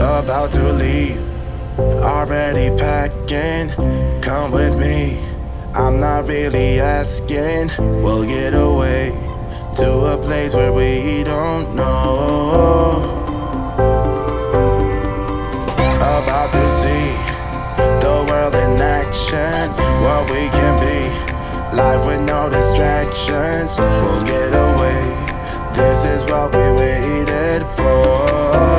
about to leave, already packing. Come with me, I'm not really asking. We'll get away to a place where we don't know. About to see the world in action, what we can be, life with no distractions. We'll get away, this is what we waited for.